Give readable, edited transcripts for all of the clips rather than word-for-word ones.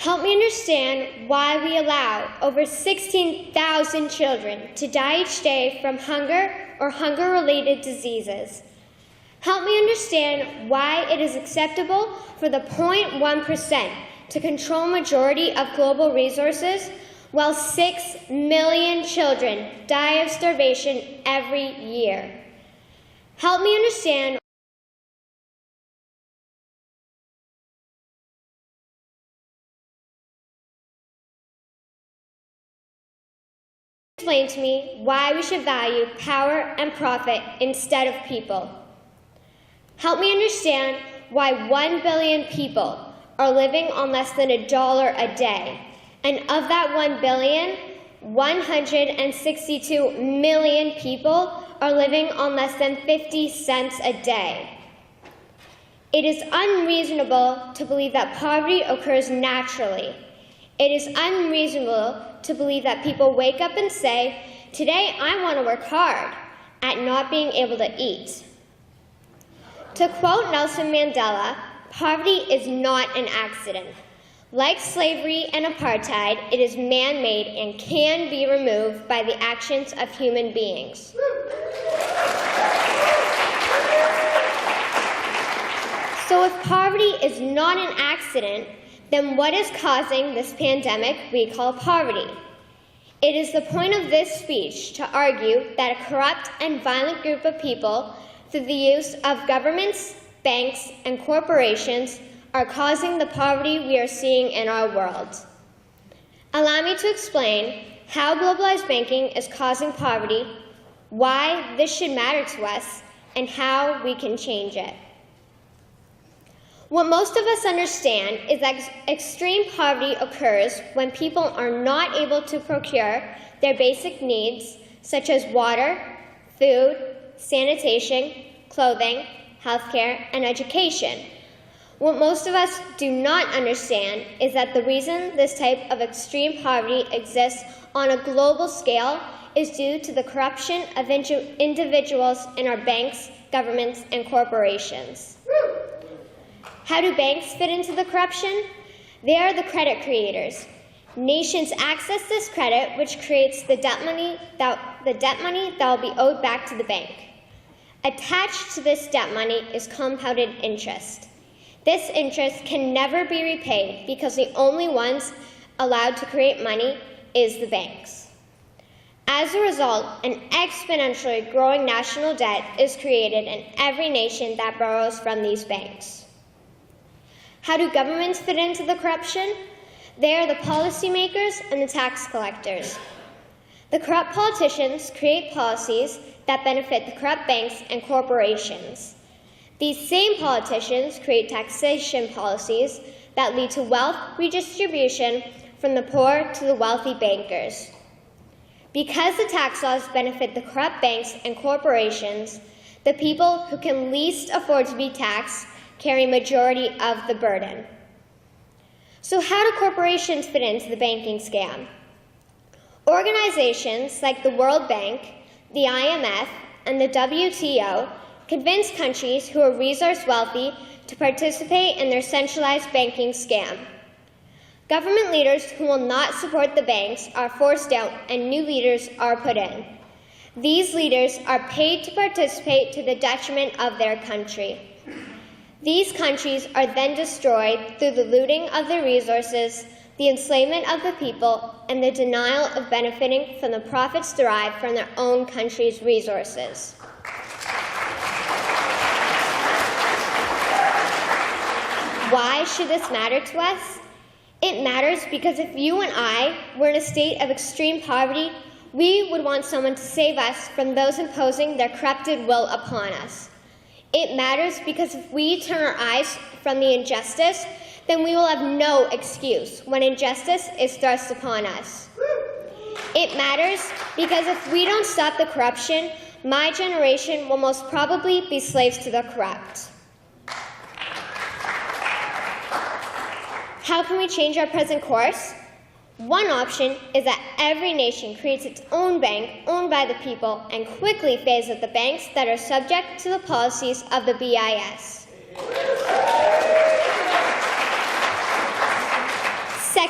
Help me understand why we allow over 16,000 children to die each day from hunger or hunger-related diseases. Help me understand why it is acceptable for the 0.1% to control majority of global resources, while 6 million children die of starvation every year. Help me understand explain to me why we should value power and profit instead of people. Help me understand why 1 billion people are living on less than $1 a day, and of that 1 billion, 162 million people are living on less than 50 cents a day. It is unreasonable to believe that poverty occurs naturally. It is unreasonable to believe that people wake up and say, "Today I want to work hard," at not being able to eat. To quote Nelson Mandela, poverty is not an accident. Like slavery and apartheid, it is man-made and can be removed by the actions of human beings. So if poverty is not an accident, then what is causing this pandemic we call poverty? It is the point of this speech to argue that a corrupt and violent group of people, through the use of governments, banks, and corporations, are causing the poverty we are seeing in our world. Allow me to explain how globalized banking is causing poverty, why this should matter to us, and how we can change it. What most of us understand is that extreme poverty occurs when people are not able to procure their basic needs, such as water, food, sanitation, clothing, healthcare, and education. What most of us do not understand is that the reason this type of extreme poverty exists on a global scale is due to the corruption of individuals in our banks, governments, and corporations. How do banks fit into the corruption? They are the credit creators. Nations access this credit, which creates the debt money that will be owed back to the bank. Attached to this debt money is compounded interest. This interest can never be repaid because the only ones allowed to create money is the banks. As a result, an exponentially growing national debt is created in every nation that borrows from these banks. How do governments fit into the corruption? They are the policymakers and the tax collectors. The corrupt politicians create policies that benefit the corrupt banks and corporations. These same politicians create taxation policies that lead to wealth redistribution from the poor to the wealthy bankers. Because the tax laws benefit the corrupt banks and corporations, the people who can least afford to be taxed carry majority of the burden. So how do corporations fit into the banking scam? Organizations like the World Bank, the IMF, and the WTO convince countries who are resource wealthy to participate in their centralized banking scam. Government leaders who will not support the banks are forced out and new leaders are put in. These leaders are paid to participate to the detriment of their country. These countries are then destroyed through the looting of their resources, the enslavement of the people, and the denial of benefiting from the profits derived from their own country's resources. Why should this matter to us? It matters because if you and I were in a state of extreme poverty, we would want someone to save us from those imposing their corrupted will upon us. It matters because if we turn our eyes from the injustice, then we will have no excuse when injustice is thrust upon us. It matters because if we don't stop the corruption, my generation will most probably be slaves to the corrupt. How can we change our present course? One option is that every nation creates its own bank owned by the people and quickly phases out the banks that are subject to the policies of the BIS.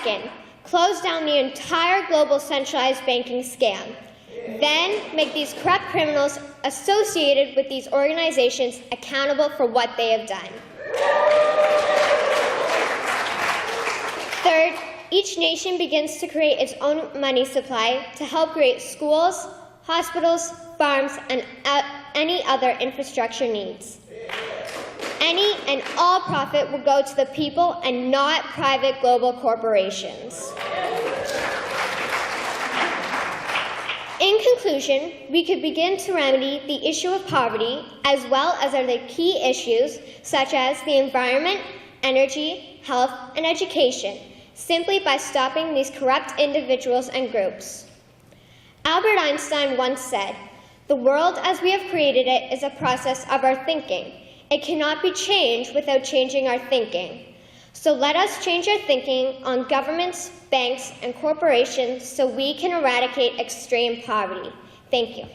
Second, close down the entire global centralized banking scam. Then make these corrupt criminals associated with these organizations accountable for what they have done. Third, each nation begins to create its own money supply to help create schools, hospitals, farms, and any other infrastructure needs. Any and all profit will go to the people and not private global corporations. In conclusion, we could begin to remedy the issue of poverty as well as other key issues such as the environment, energy, health, and education simply by stopping these corrupt individuals and groups. Albert Einstein once said, "The world as we have created it is a process of our thinking. It cannot be changed without changing our thinking." So let us change our thinking on governments, banks, and corporations so we can eradicate extreme poverty. Thank you.